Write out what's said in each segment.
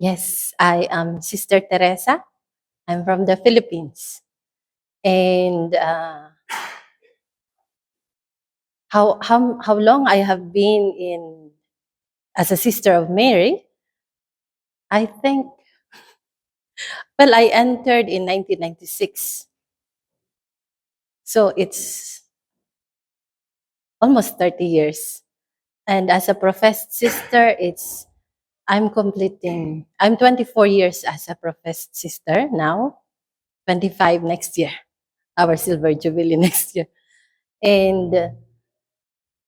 Yes, I am Sister Teresa. I'm from the Philippines. And how long I have been in as a Sister of Mary? I think, well, I entered in 1996. So it's almost 30 years. And as a professed sister, I'm 24 years as a professed sister now, 25 next year, our silver jubilee next year. And,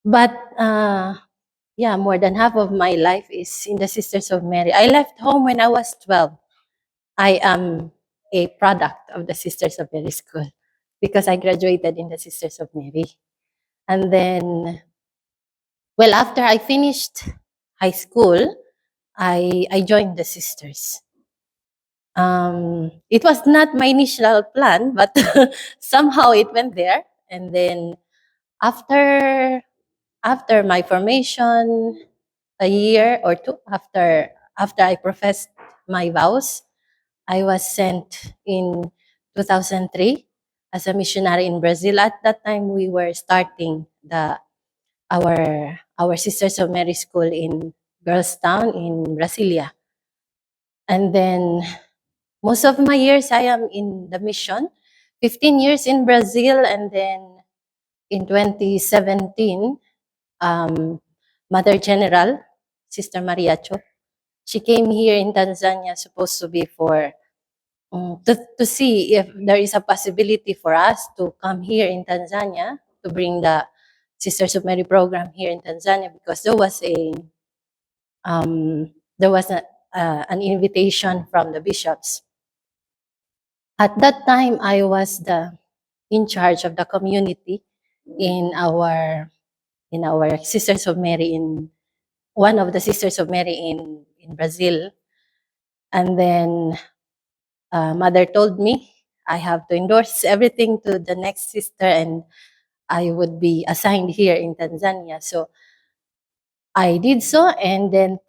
but yeah, more than half of my life is in the Sisters of Mary. I left home when I was 12. I am a product of the Sisters of Mary School because I graduated in the Sisters of Mary. And then, well, after I finished high school, I joined the Sisters. It was not my initial plan, but somehow it went there. And then after after my formation, a year or two after I professed my vows, I was sent in 2003 as a missionary in Brazil. At that time, we were starting our Sisters of Mary School in Girlstown in Brasilia. And then most of my years I am in the mission. 15 years in Brazil, and then in 2017, Mother General, Sister Maria Cho, she came here in Tanzania supposed to be to see if there is a possibility for us to come here in Tanzania to bring the Sisters of Mary program here in Tanzania, because there was an invitation from the bishops. At that time, I was in charge of the community in our Sisters of Mary, in one of the Sisters of Mary in Brazil. And then Mother told me I have to endorse everything to the next sister, and I would be assigned here in Tanzania. So I did so, and then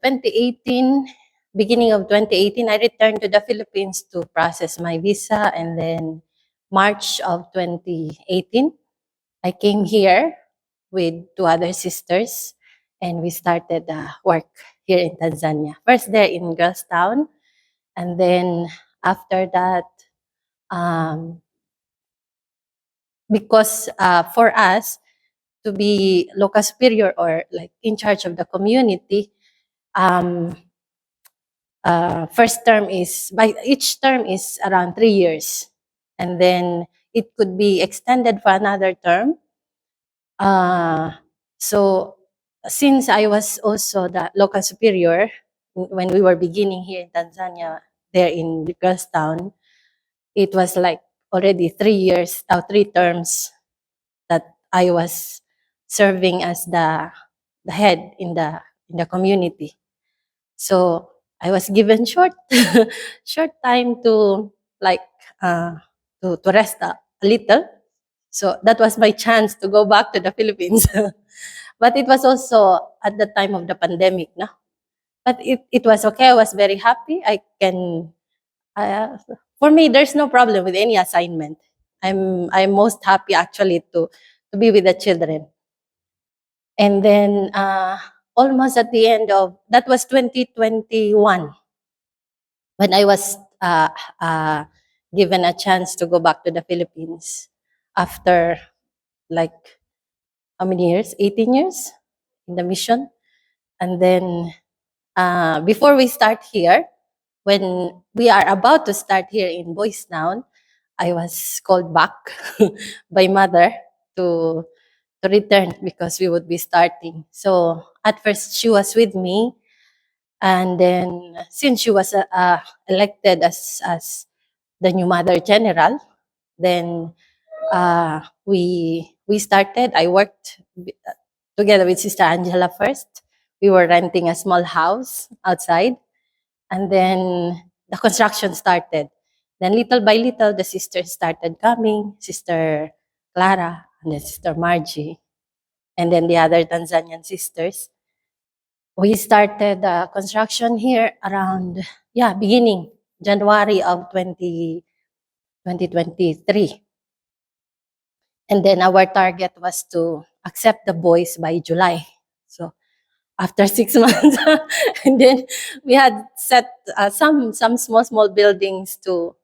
beginning of 2018, I returned to the Philippines to process my visa, and then March of 2018, I came here with two other sisters, and we started work here in Tanzania. First there in Girlstown, and then after that, um, because for us to be local superior or like in charge of the community, um, first term is by each term is around 3 years, and then it could be extended for another term. So since I was also the local superior when we were beginning here in Tanzania, there in Girlstown, it was like already 3 years, 3 terms that I was serving as the head in the community. So I was given short time to like uh, to rest a little. So that was my chance to go back to the Philippines. But it was also at the time of the pandemic, no? But it was okay. I was very happy. Uh, for me, there's no problem with any assignment. I'm most happy actually to be with the children. And then almost at the end of that was 2021 when I was given a chance to go back to the Philippines after like how many years? 18 years in the mission. And then before we start here, when we are about to start here in Boys Town, I was called back by Mother to to return because we would be starting. So at first she was with me, and then since she was elected as the new Mother General, then we started. I worked together with Sister Angela first. We were renting a small house outside, and then the construction started. Then little by little, the sisters started coming, Sister Clara and then Sister Margie, and then the other Tanzanian sisters. We started construction here around, beginning January of 2023. And then our target was to accept the boys by July. So after 6 months, and then we had set some small buildings to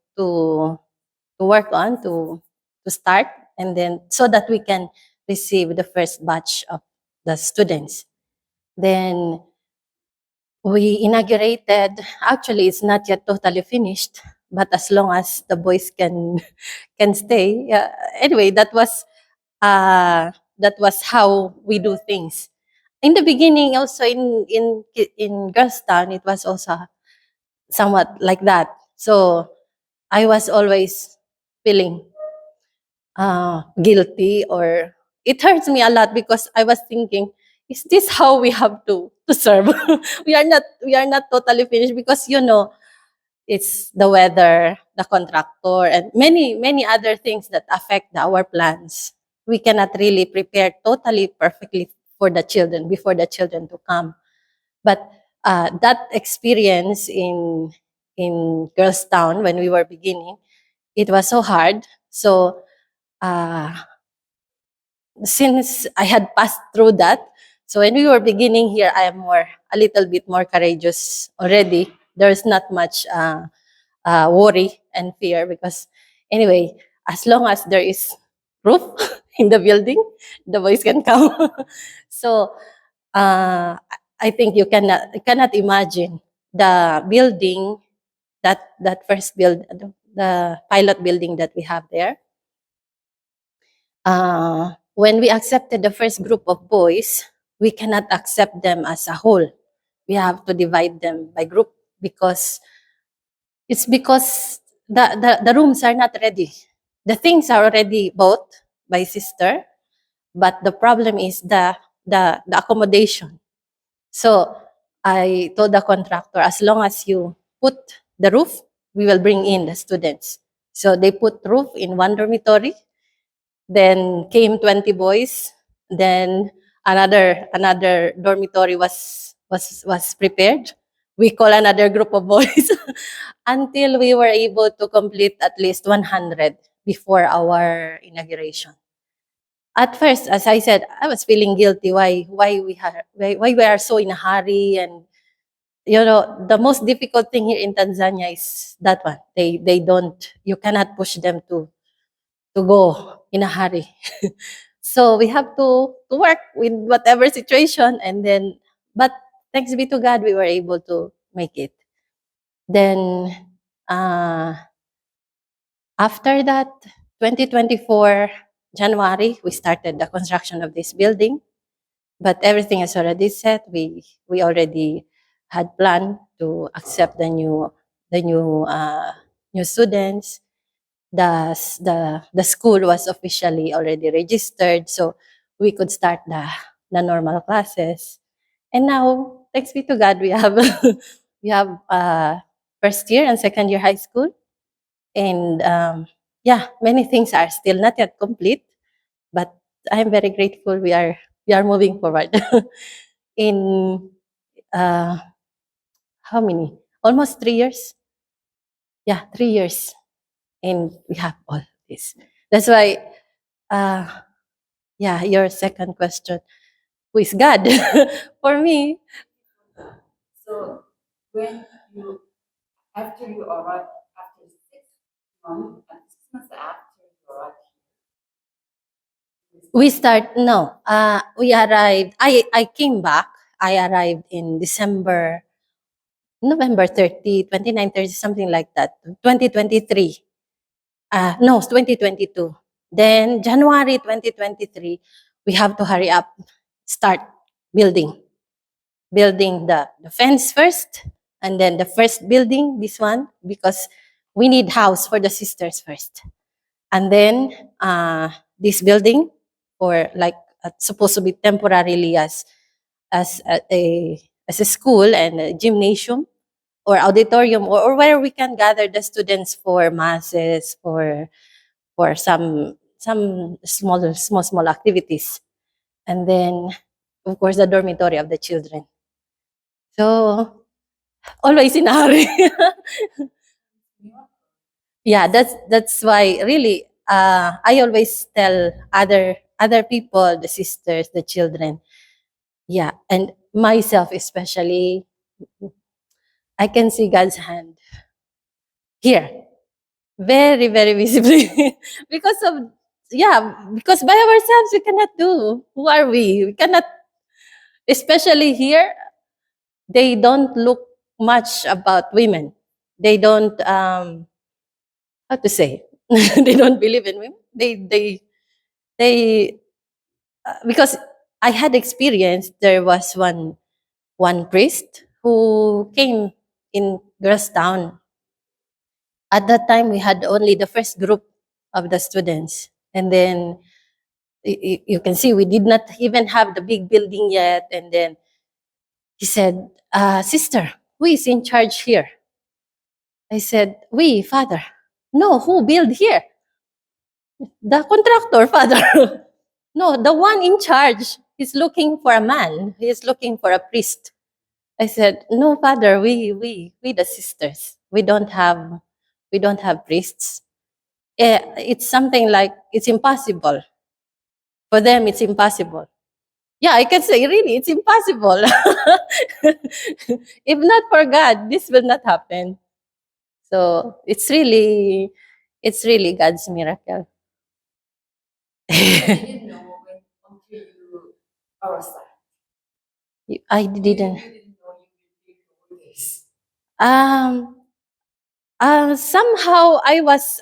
work on to start, and then so that we can receive the first batch of the students. Then we inaugurated. Actually, it's not yet totally finished, but as long as the boys can can stay. Anyway, that was how we do things. In the beginning, also in Girlstown, it was also somewhat like that. So I was always feeling guilty, or it hurts me a lot because I was thinking, is this how we have to serve? We are not totally finished because it's the weather, the contractor, and many other things that affect our plans. We cannot really prepare totally perfectly for the children before the children to come. But that experience in Girls Town when we were beginning, it was so hard. So uh, since I had passed through that, so when we were beginning here, I am a little bit more courageous already. There's not much worry and fear because anyway, as long as there is roof in the building, the boys can come. So I think you cannot imagine the building, that first build, the pilot building that we have there. When we accepted the first group of boys, we cannot accept them as a whole. We have to divide them by group because the rooms are not ready. The things are already bought by sister, but the problem is the accommodation. So I told the contractor, as long as you put the roof, we will bring in the students. So they put roof in one dormitory. Then came 20 boys. Then another dormitory was prepared. We call another group of boys until we were able to complete at least 100 before our inauguration. At first, as I said, I was feeling guilty. Why we are so in a hurry, and the most difficult thing here in Tanzania is that one. They don't. You cannot push them to go in a hurry. So we have to work with whatever situation, and then, but thanks be to God, we were able to make it. Then uh, after that, 2024 January, we started the construction of this building, but everything is already set. We already had planned to accept the new students. The school was officially already registered, so we could start the normal classes. And now, thanks be to God, we have we have first year and second year high school, and many things are still not yet complete, but I'm very grateful. We are moving forward. In uh, how many? Almost 3 years. Yeah, 3 years, and we have all this. That's why. Uh, Yeah, your second question, who is God? For me, So when you after you arrived after 6 months and 6 months after you arrived, we start, no, we arrived, I came back, I arrived in November 30, 29, 30, something like that, 2023. No, it's 2022. Then January 2023, we have to hurry up, start building. Building the fence first, and then the first building, this one, because we need house for the sisters first. And then this building, or like supposed to be temporarily as a school and a gymnasium or auditorium, or where we can gather the students for masses, for some small activities. And then of course the dormitory of the children. So always in a hurry. Yeah, that's why really I always tell other people, the sisters, the children, yeah, and myself especially, I can see God's hand here very, very visibly because of, yeah, because by ourselves we cannot do. Who are we cannot, especially here, they don't look much about women. They don't how to say, they don't believe in women. They because I had experience. There was one priest who came in Grasstown. At that time, we had only the first group of the students, and then you can see we did not even have the big building yet. And then he said, "Sister, who is in charge here?" I said, "We, Father." "No, who build here?" "The contractor, Father." "No, the one in charge. He's looking for a man. He's looking for a priest." I said, "No, Father, we the sisters. We don't have priests. It's something like it's impossible. For them, it's impossible." Yeah, I can say really, it's impossible. If not for God, this will not happen. So it's really God's miracle. You didn't know when until you are a star. I You didn't. didn't know you will be doing this. Um, Somehow I was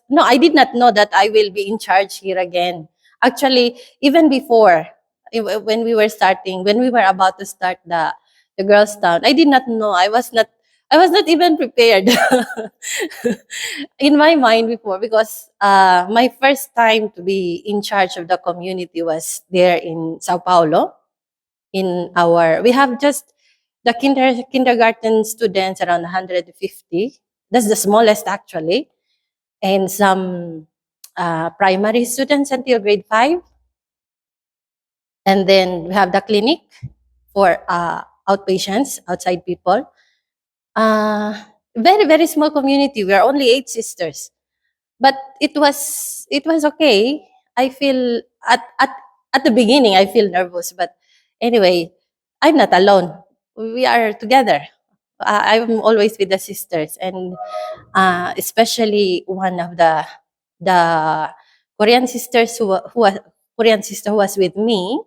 no, I did not know that I will be in charge here again. Actually, even before, when we were starting, when we were about to start the girls' town, I did not know. I was not even prepared in my mind before, because my first time to be in charge of the community was there in Sao Paulo. We have just the kindergarten students around 150. That's the smallest actually, and some primary students until grade 5. And then we have the clinic for outpatients, outside people. Uh, Very, very small community. We are only 8 sisters, but it was okay. I feel at the beginning I feel nervous, but anyway, I'm not alone. We are together. I'm always with the sisters, and especially one of the Korean sisters Korean sister who was with me.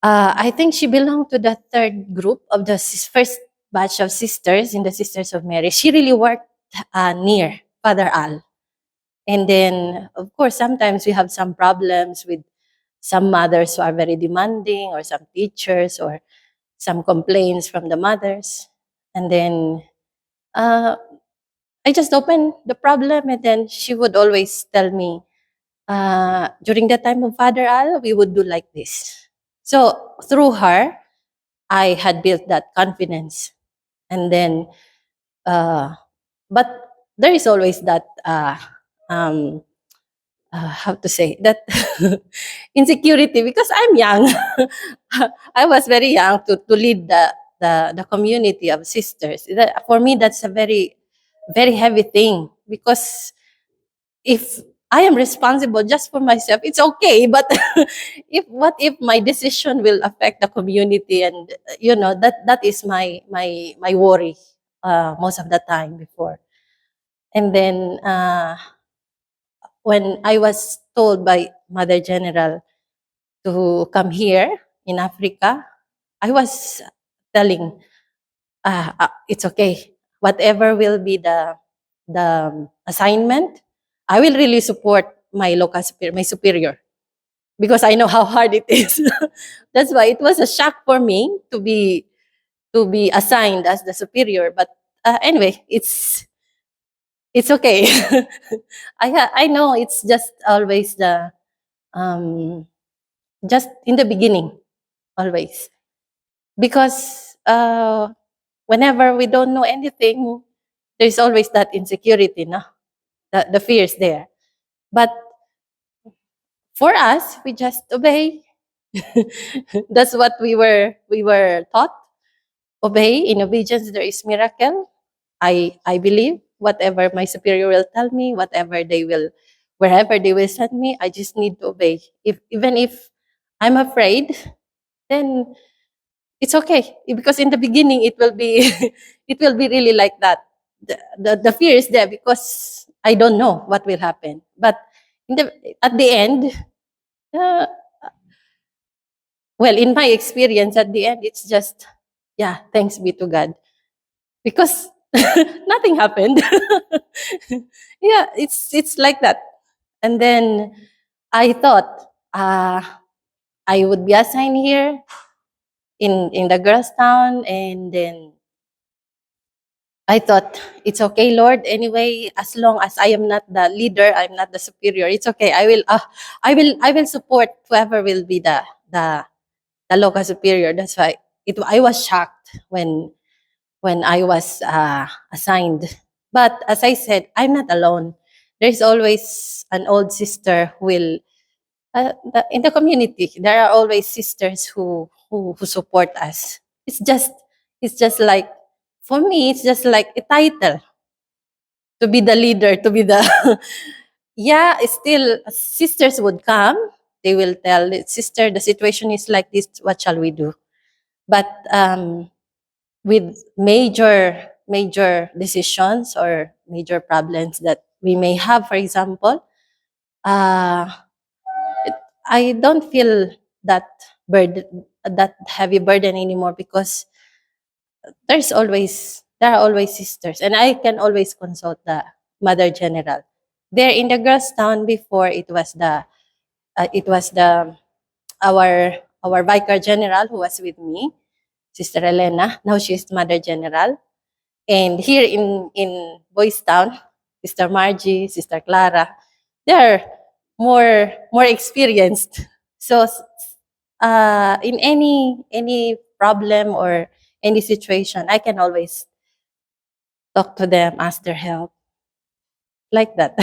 I think she belonged to the third group of the first batch of sisters in the Sisters of Mary. She really worked near Father Al. And then, of course, sometimes we have some problems with some mothers who are very demanding, or some teachers, or some complaints from the mothers. And then uh, I just open the problem, and then she would always tell me, during the time of Father Al, we would do like this. So through her, I had built that confidence. And then, uh, but there is always that, um, how to say that, insecurity, because I'm young. I was very young to lead the community of sisters. For me, that's a very, very heavy thing, because if I am responsible just for myself, it's okay. But if my decision will affect the community, and that is my worry most of the time before. And then when I was told by Mother General to come here in Africa, I was telling, it's okay. Whatever will be the assignment, I will really support my superior, because I know how hard it is. That's why it was a shock for me to be assigned as the superior. But anyway, it's okay. I know it's just always um, just in the beginning, always, because whenever we don't know anything, there's always that insecurity, no? The fear is there. But for us, we just obey. That's what we were taught. obey. In obedience, there is miracle. I believe whatever my superior will tell me, whatever they will, wherever they will send me, I just need to obey. Even if I'm afraid, then it's okay, because in the beginning it will be it will be really like that. The fear is there because I don't know what will happen. But in the at the end, uh, well, in my experience, at the end, it's just, yeah, thanks be to God, because nothing happened. Yeah, it's like that. And then I thought, I would be assigned here in the girls' town, and then I thought, it's okay, Lord. Anyway, as long as I am not the leader, I'm not the superior. It's okay. I will support whoever will be the local superior. That's why I was shocked when I was assigned. But as I said, I'm not alone. There's always an old sister who will in the community. There are always sisters who support us. It's just like, for me, it's just like a title to be the leader, to be the yeah. Still, sisters would come. They will tell, sister, the situation is like this. What shall we do? But with major decisions or major problems that we may have, for example, uh, I don't feel that that heavy burden anymore, because there are always sisters, and I can always consult the Mother General. There in the girls' town before, it was the our Vicar General who was with me, Sister Elena. Now she's Mother General. And here in Boys Town, Sister Margie, Sister Clara, they're more experienced. So in any problem or any situation, I can always talk to them, ask their help, like that.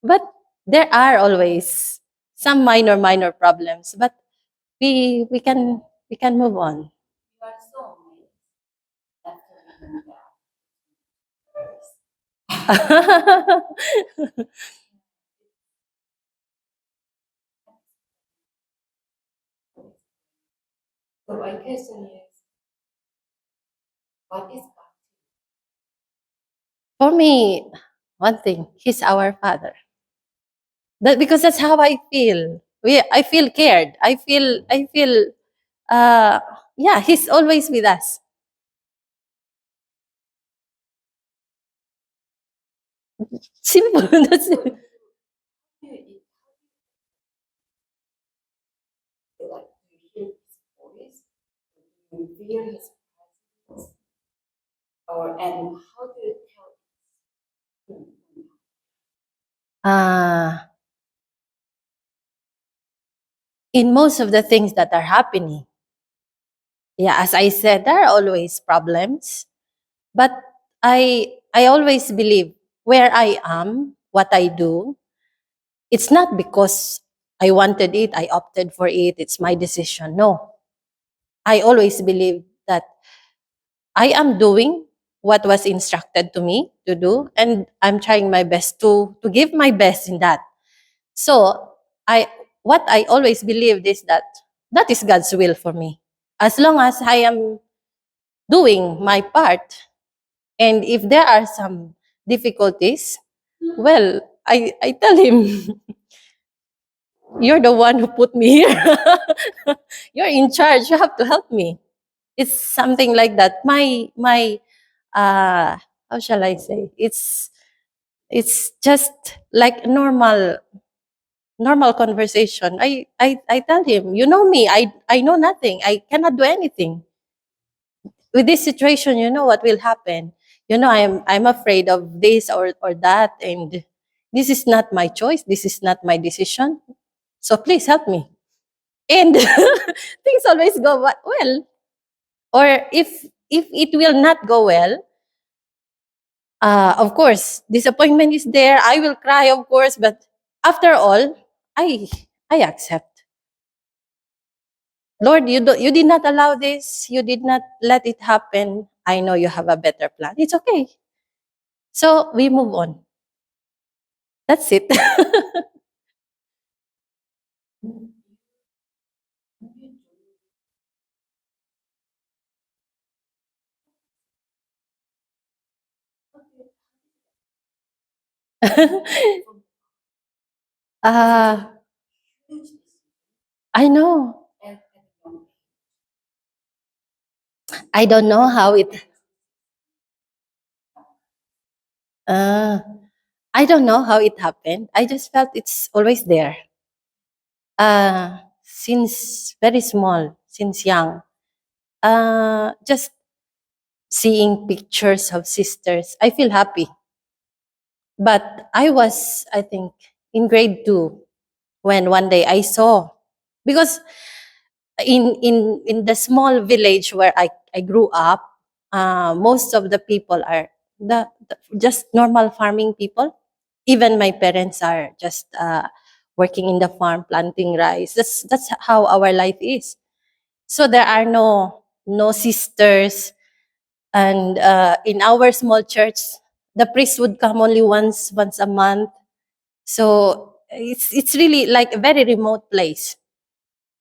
But there are always some minor problems, but we can move on. You are so amazed after reading that. So my question is, what is God? For me, one thing, He's our Father. Because that's how I feel. I feel cared. I feel yeah, He's always with us. Simple. That's it. Do you hear His voice? Do you feel His presence? And how do you tell Him? Uh, in most of the things that are happening, yeah, as I said, there are always problems, but I always believe where I am, what I do, it's not because I wanted it, I opted for it, it's my decision. No. I always believe that I am doing what was instructed to me to do, and I'm trying my best to give my best in that. So I what I always believed is that that is God's will for me. As long as I am doing my part, and if there are some difficulties, well, I tell him, you're the one who put me here. You're in charge. You have to help me. It's something like that. My how shall I say? It's just like normal conversation. I tell him, you know me, I know nothing. I cannot do anything. With this situation, you know what will happen. You know, I'm afraid of this or that, and this is not my choice. This is not my decision. So please help me. And things always go well. Or if it will not go well, of course, disappointment is there. I will cry, of course, but after all, I I accept. Lord, you did not allow this. You did not let it happen. I know you have a better plan. It's okay. So we move on. That's it. uh, I know. I don't know how it. Uh, I don't know how it happened. I just felt it's always there. Since very small, since young. Just seeing pictures of sisters, I feel happy. But I was, I think, in grade two when one day I saw, because in the small village where I grew up, most of the people are just normal farming people. Even my parents are just working in the farm, planting rice. That's how our life is. So there are no sisters, and in our small church, the priest would come only once a month. So it's really like a very remote place.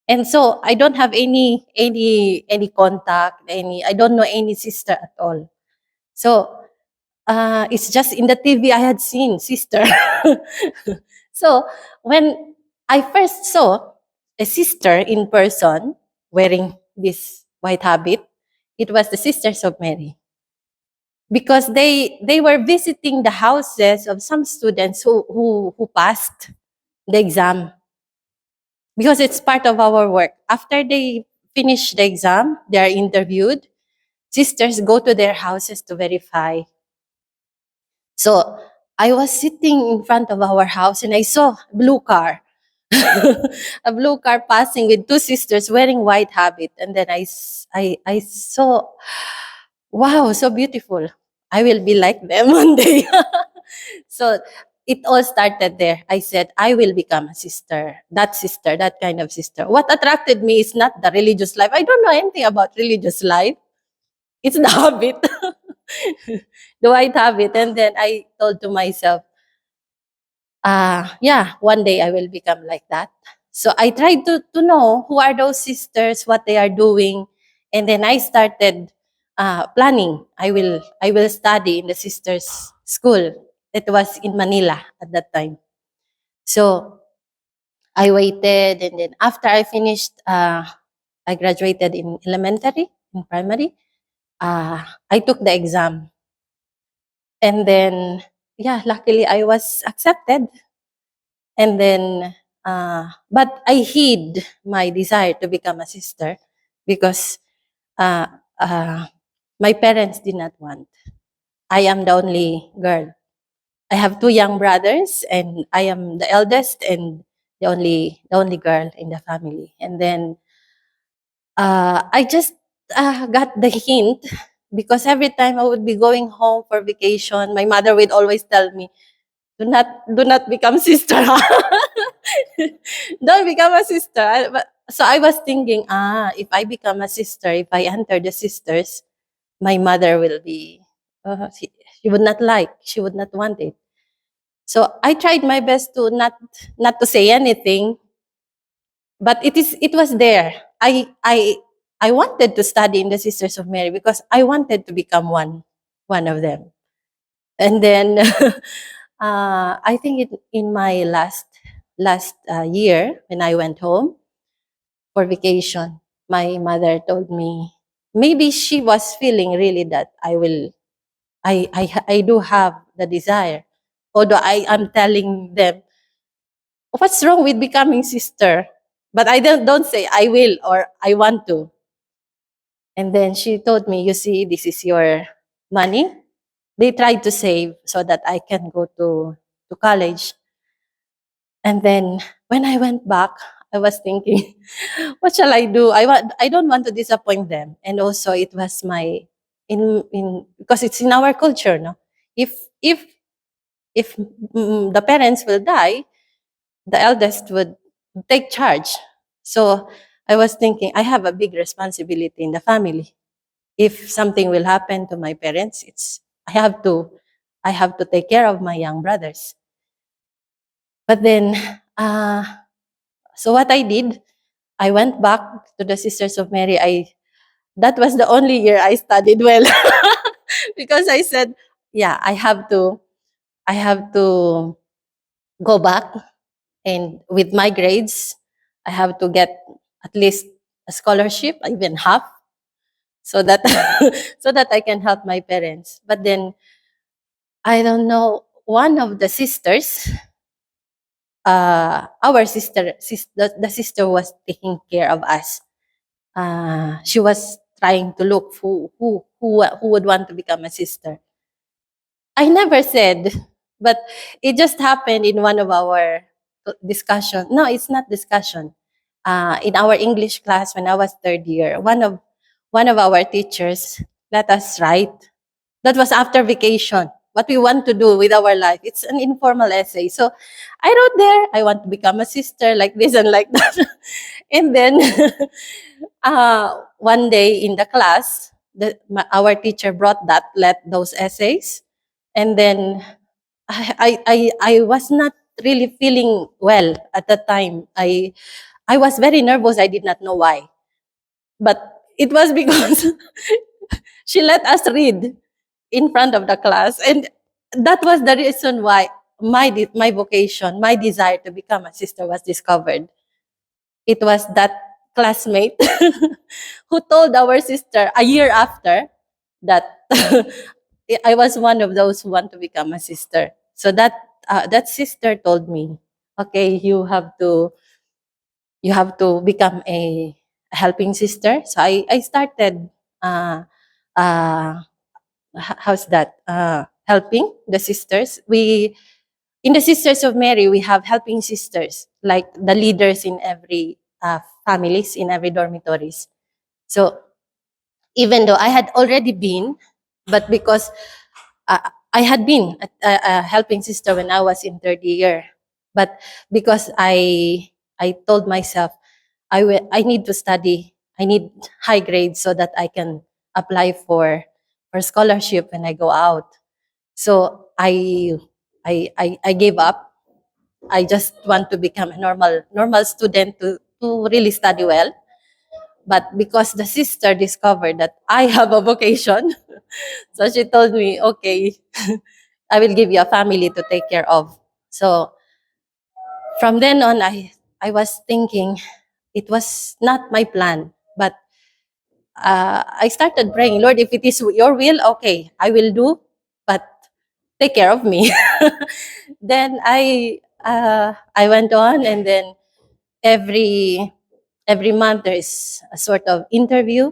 And so I don't have any contact, any I don't know any sister at all. So it's just in the TV I had seen sister. So when I first saw a sister in person wearing this white habit, it was the Sisters of Mary, because they were visiting the houses of some students who passed the exam, because it's part of our work. After they finish the exam, they are interviewed. Sisters go to their houses to verify. So I was sitting in front of our house and I saw a blue car. A blue car passing with two sisters wearing white habit. And then I saw, wow, so beautiful. I will be like them one day. So it all started there. I said, I will become a sister, that kind of sister. What attracted me is not the religious life. I don't know anything about religious life. It's the habit, the white habit. And then I told to myself, yeah, one day I will become like that. So I tried to know who are those sisters, what they are doing. And then I started planning. I will study in the sisters' school. It was in Manila at that time. So I waited, and then after I finished, I graduated in elementary, in primary. I took the exam, and then yeah, luckily I was accepted. And then, but I hid my desire to become a sister because uh, uh, my parents did not want. I am the only girl. I have two young brothers, and I am the eldest and the only girl in the family. And then I just got the hint, because every time I would be going home for vacation, my mother would always tell me, do not become sister. Don't become a sister. So I was thinking, if I become a sister, if I enter the sisters, my mother will be, she would not like, she would not want it. So I tried my best to not to say anything, but it was there. I wanted to study in the Sisters of Mary because I wanted to become one of them. And then I think in my last year when I went home for vacation, my mother told me, maybe she was feeling really that I do have the desire. Although I am telling them, what's wrong with becoming sister? But I don't say I will or I want to. And then she told me, you see, this is your money. They tried to save so that I can go to college. And then when I went back, I was thinking, what shall I do? I don't want to disappoint them. And also it was my in because it's in our culture, no? If if if the parents will die, the eldest would take charge. So I was thinking I have a big responsibility in the family. If something will happen to my parents, I have to I have to take care of my young brothers. But then, uh, so what I did, I went back to the Sisters of Mary. That was the only year I studied well because I said, yeah, I have to go back, and with my grades, I have to get at least a scholarship, even half, so that so that I can help my parents. But then I don't know, one of the sisters, our the sister was taking care of us. She was trying to look who would want to become a sister. I never said, but it just happened in one of our discussion. No, it's not discussion. In our English class when I was third year, one of our teachers let us write. That was after vacation. What we want to do with our life. It's an informal essay. So I wrote there, I want to become a sister, like this and like that. And then one day in the class, our teacher brought those essays. And then I was not really feeling well at the time. I was very nervous. I did not know why. But it was because she let us read in front of the class. And that was the reason why my vocation, my desire to become a sister was discovered. It was that classmate who told our sister a year after that I was one of those who want to become a sister. So that sister told me, okay, you have to become a helping sister. So I started uh, how's that? Helping the sisters. In the Sisters of Mary, we have helping sisters, like the leaders in every families, in every dormitories. So even though I had already been, but because I had been a helping sister when I was in third year, but because I told myself I need to study, I need high grades so that I can apply for scholarship when I go out. So I gave up. I just want to become a normal student to really study well. But because the sister discovered that I have a vocation, so she told me, okay, I will give you a family to take care of. So from then on, I was thinking it was not my plan, but I started praying, Lord, if it is your will, okay, I will do, but take care of me. Then I went on, and then every month there is a sort of interview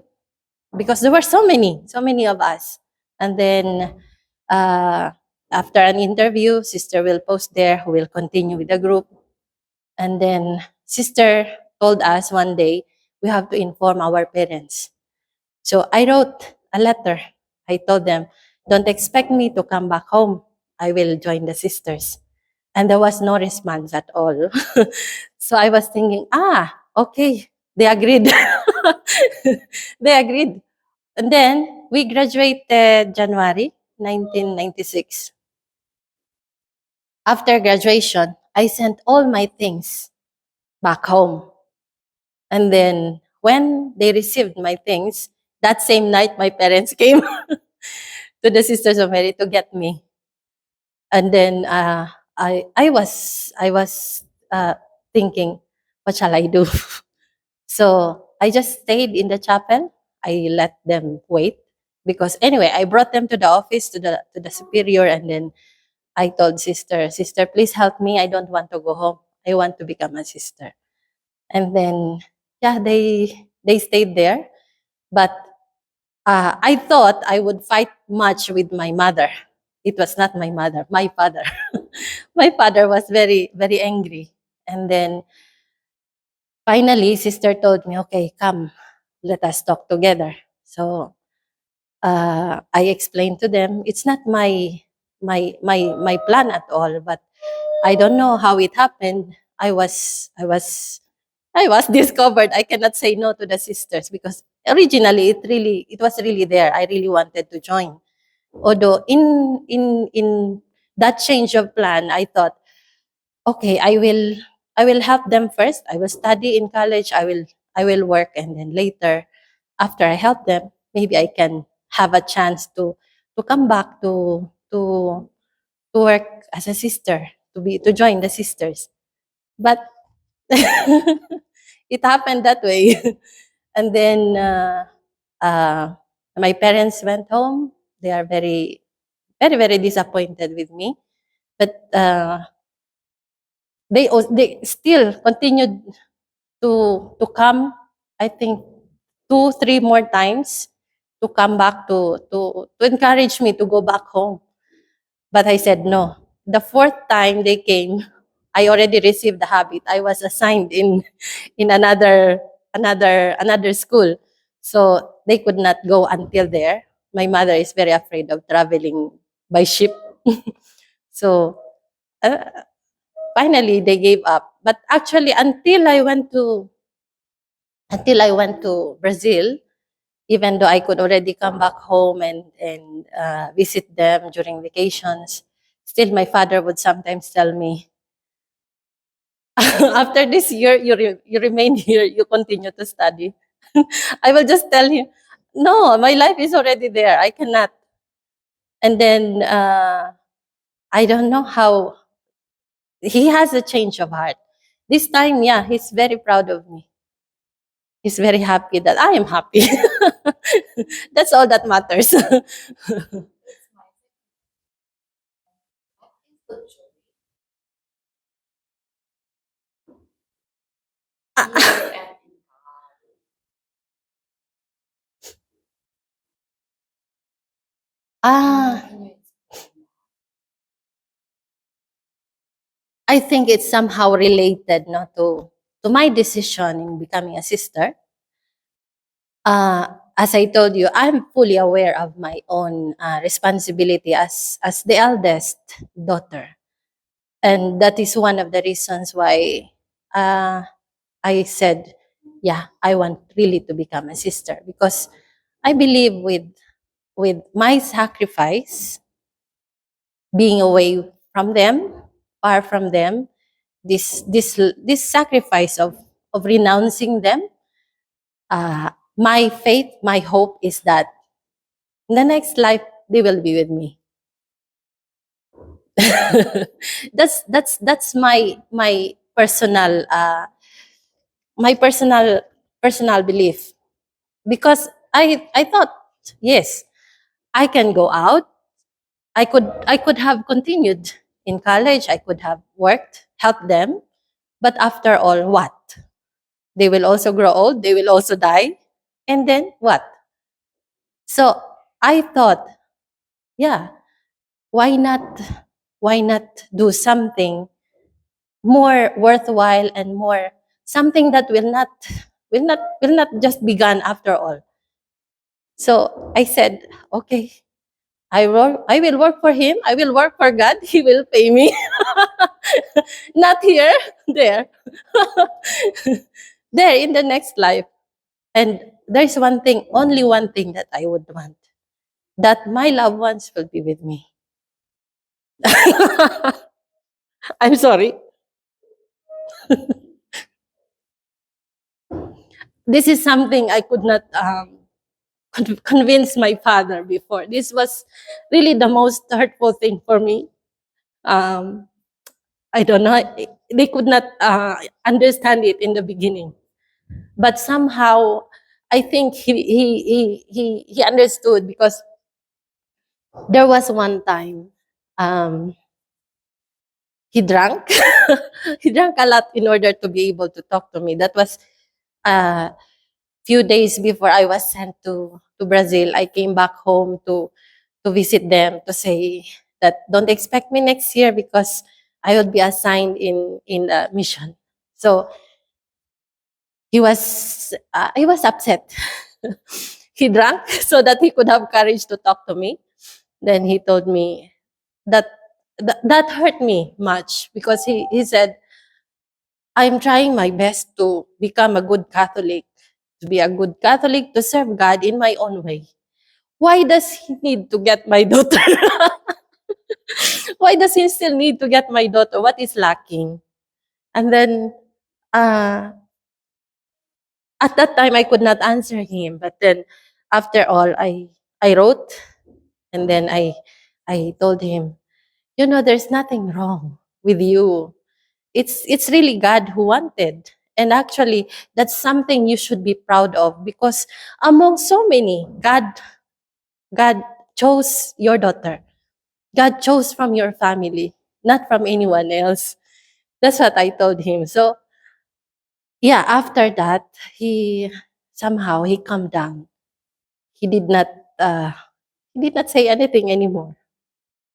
because there were so many of us. And then uh, after an interview, sister will post there who will continue with the group. And then sister told us one day we have to inform our parents. So I wrote a letter. I told them, don't expect me to come back home. I will join the sisters. And there was no response at all. So I was thinking, okay, they agreed. They agreed. And then we graduated January 1996. After graduation, I sent all my things back home. And then when they received my things, that same night my parents came to the Sisters of Mary to get me. And then I was thinking, what shall I do? So I just stayed in the chapel. I let them wait because anyway, I brought them to the office to the superior, and then I told sister, please help me. I don't want to go home. I want to become a sister. And then yeah, they stayed there, but I thought I would fight much with my mother. It was not my mother, my father. My father was very angry. And then finally, sister told me, okay, come, let us talk together. So I explained to them, it's not my plan at all, but I don't know how it happened. I was discovered, I cannot say no to the sisters because originally it was really there. I really wanted to join. Although in that change of plan, I thought, okay, I will help them first. I will study in college. I will work, and then later, after I help them, maybe I can have a chance to come back to work as a sister, to join the sisters. But it happened that way. And then uh, my parents went home. They are very, very, very disappointed with me. But they still continued to come. I think 2, 3 more times to come back to encourage me to go back home. But I said no. The fourth time they came, I already received the habit. I was assigned in another school. So they could not go until there. My mother is very afraid of traveling by ship. So uh, finally they gave up. But actually until I went to Brazil, even though I could already come back home and visit them during vacations, still my father would sometimes tell me, after this year, you remain here, you continue to study. I will just tell him, no, my life is already there. I cannot. And then I don't know how he has a change of heart. This time, yeah, he's very proud of me. He's very happy that I am happy. That's all that matters. What is the joy here and in God? Ah, Can you explain I think it's somehow related, no, to my decision in becoming a sister. As I told you, I'm fully aware of my own responsibility as the eldest daughter, and that is one of the reasons why uh, I said, yeah, I want really to become a sister, because I believe with my sacrifice, being away from them, far from them, this sacrifice of renouncing them, my faith, my hope is that in the next life they will be with me. That's my personal belief, because I thought, yes, I can go out. I could have continued in college. I could have worked, helped them. But after all, what? They will also grow old. They will also die. And then what? So I thought, yeah, why not? Why not do something more worthwhile and more something that will not just begun after all. So I said, okay, I will work for him. I will work for God. He will pay me. Not here, there. There in the next life. And there's one thing, only one thing that I would want, that my loved ones will be with me. I'm sorry. This is something I could not convince my father before. This was really the most hurtful thing for me. Um, I don't know. They could not understand it in the beginning, but somehow I think he understood, because there was one time um, he drank. He drank a lot in order to be able to talk to me. That was a few days before I was sent to Brazil. I came back home to visit them, to say that don't expect me next year because I would be assigned in a mission. So he was upset. He drank so that he could have courage to talk to me. Then he told me that that hurt me much, because he said, I'm trying my best to become a good Catholic, to be a good Catholic, to serve God in my own way. Why does he need to get my daughter? Why does he still need to get my daughter? What is lacking? And then, uh, at that time, I could not answer him. But then, after all, I wrote, and then I told him, there's nothing wrong with you. It's really God who wanted. And actually, that's something you should be proud of, because among so many, God chose your daughter. God chose from your family, not from anyone else. That's what I told him. So yeah, after that, he somehow he calmed down. He did not uh, he did not say anything anymore.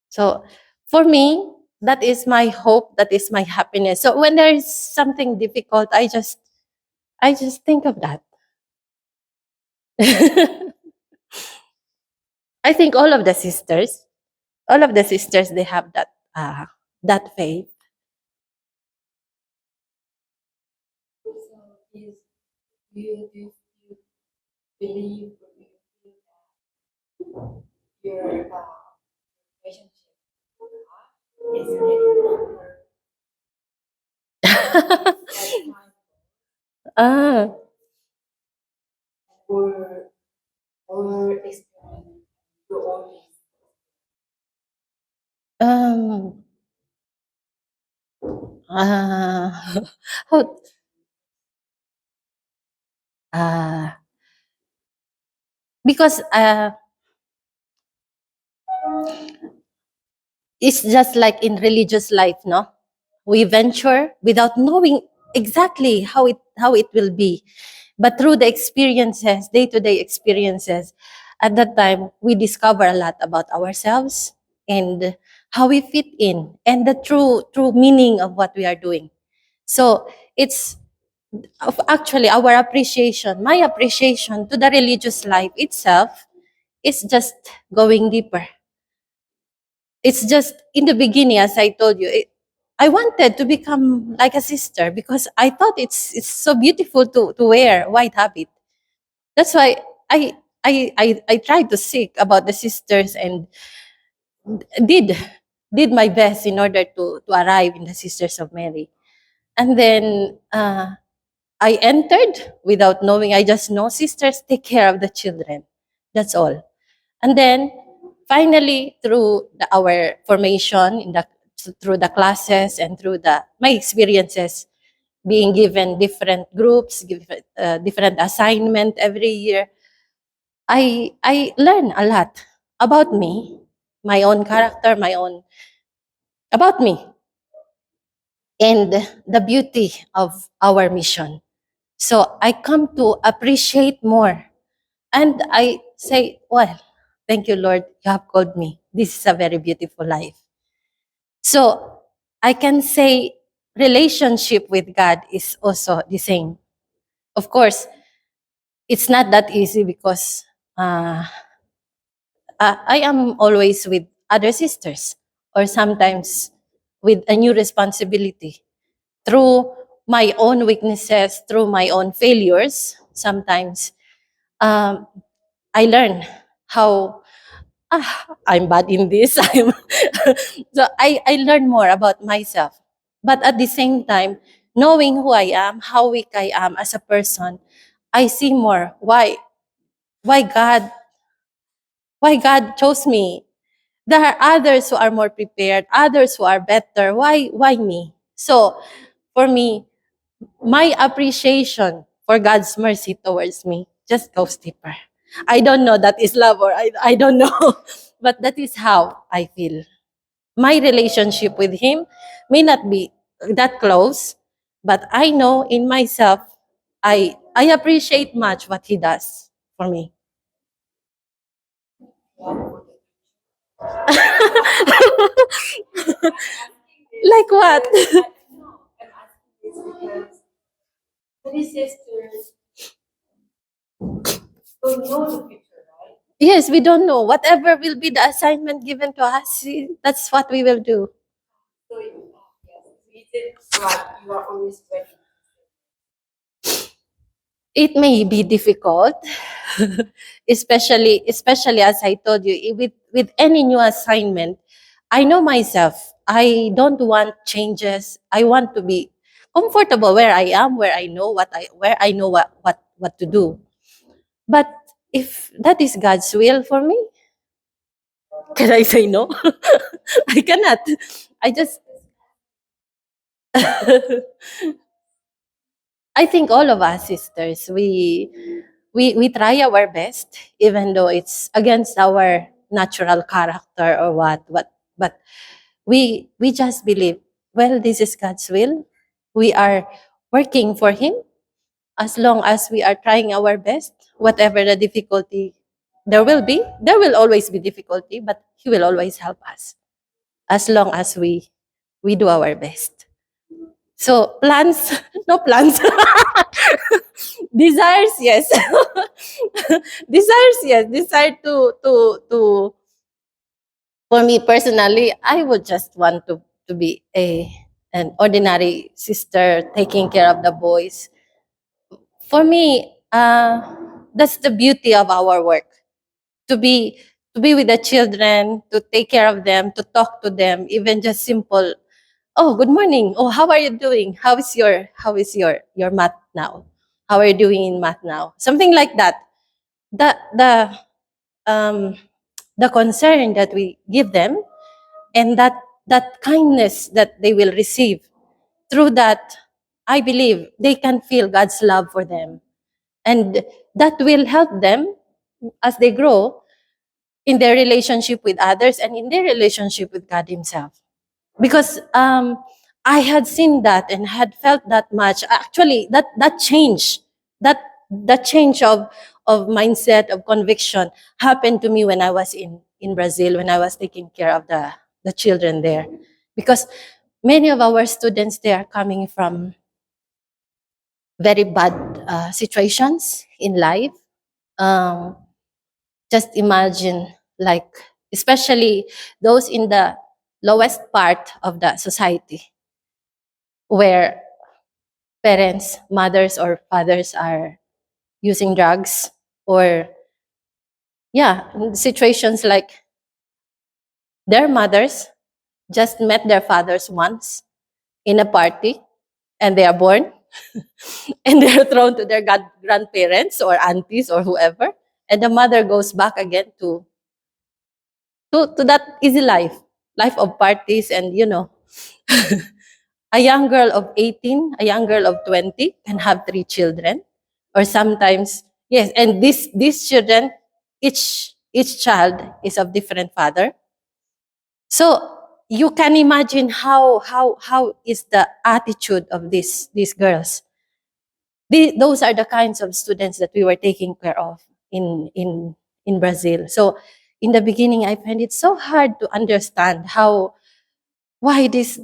So for me, that is my hope, that is my happiness. So when there is something difficult, I just think of that. I think all of the sisters, they have that faith. So is you believe or you feel that your relationship with God is getting deeper as time ah, or or experience your own um, ah, how, ah, because it's just like in religious life, no? We venture without knowing exactly how it will be. But through the experiences, day-to-day experiences, at that time we discover a lot about ourselves and how we fit in and the true meaning of what we are doing. So it's actually our appreciation, my appreciation to the religious life itself is just going deeper. It's just in the beginning, as I told you, I wanted to become like a sister because I thought it's so beautiful to wear white habit. That's why I I tried to seek about the sisters and did did my best in order to arrive in the Sisters of Mary. And then I entered without knowing. I just know sisters take care of the children. That's all. And then finally, through our formation through the classes and through my experiences, being given different groups, different assignment every year, I learn a lot about me, my own character, about me, and the beauty of our mission. So I come to appreciate more. And I say, well, thank you, Lord, you have called me. This is a very beautiful life. So I can say relationship with God is also the same. Of course, it's not that easy because uh, I am always with other sisters or sometimes with a new responsibility. Through my own weaknesses, through my own failures, sometimes um, I learn how I'm bad in this. So I learn more about myself. But at the same time, knowing who I am, how weak I am as a person, I see more why God why God chose me. There are others who are more prepared, others who are better. Why me? So for me, my appreciation for God's mercy towards me just goes deeper. I don't know that is love or I don't know, but that is how I feel. My relationship with Him may not be that close, but I know in myself, I appreciate much what He does for me. Like what? No, I'm asking this because three sisters don't know the future, right? Yes, we don't know. Whatever will be the assignment given to us, that's what we will do. So yes, it what you are always ready? It may be difficult, especially as I told you, with any new assignment. I know myself. I don't want changes. I want to be comfortable where I am, where I know what to do. But if that is God's will for me, can I say no? I cannot. I just I think all of us sisters, we try our best, even though it's against our natural character or what. But we just believe, well, this is God's will. We are working for Him. As long as we are trying our best, whatever the difficulty there will always be difficulty, but He will always help us as long as we do our best. So plans, no plans. Desires, yes. Desires, yes. Desire to for me personally, I would just want to be an ordinary sister taking care of the boys. For me, that's the beauty of our work. To be to be with the children, to take care of them, to talk to them, even just simple, oh, good morning. Oh, how are you doing? How is your math now? How are you doing in math now? Something like that. The um the concern that we give them, and that kindness that they will receive, through that, I believe they can feel God's love for them, and that will help them as they grow in their relationship with others and in their relationship with God Himself. Because I had seen that and had felt that much. Actually, that change, that that change of mindset, of conviction, happened to me when I was in Brazil, when I was taking care of the children there. Because many of our students there are coming from very bad situations in life. Um, just imagine, like, especially those in the lowest part of the society, where parents, mothers or fathers are using drugs, or yeah, in situations like their mothers just met their fathers once in a party, and they are born, and they are thrown to their grandparents or aunties or whoever, and the mother goes back again to that easy life of parties. And a young girl of 18, a young girl of 20 can have 3 children, or sometimes, yes, and these children, each child is of different father. So you can imagine how is the attitude of these girls. Those are the kinds of students that we were taking care of in Brazil. So in the beginning, I find it so hard to understand why this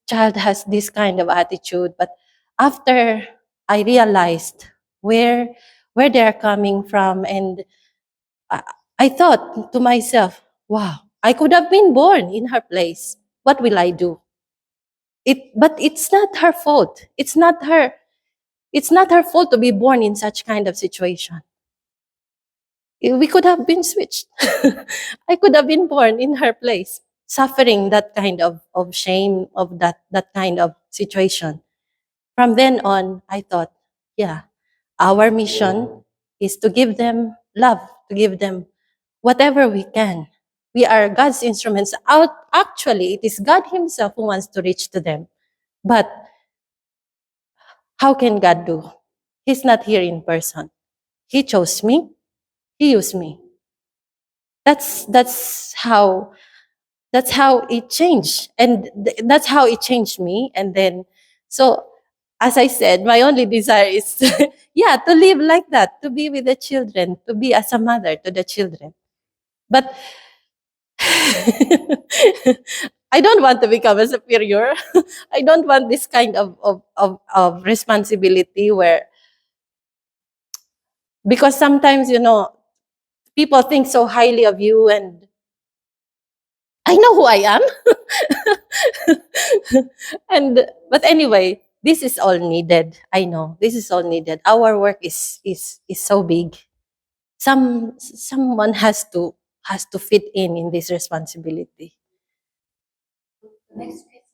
child has this kind of attitude. But after I realized where where they are coming from, and I, I thought to myself, wow, I could have been born in her place. What will I do? But it's not her fault. It's not her fault to be born in such kind of situation. We could have been switched. I could have been born in her place, suffering that kind of shame, of that kind of situation. From then on, I thought, yeah, our mission is to give them love, to give them whatever we can. We are God's instruments. Actually, it is God Himself who wants to reach to them. But how can God do? He's not here in person. He chose me. He used me. That's how it changed, and that's how it changed me. And then, so as I said, my only desire is yeah, to live like that, to be with the children, to be as a mother to the children. But I don't want to become a superior. I don't want this kind of responsibility, where, because sometimes, people think so highly of you, and I know who I am. And but anyway, this is all needed. I know this is all needed. Our work is so big. Someone has to fit in this responsibility. The next question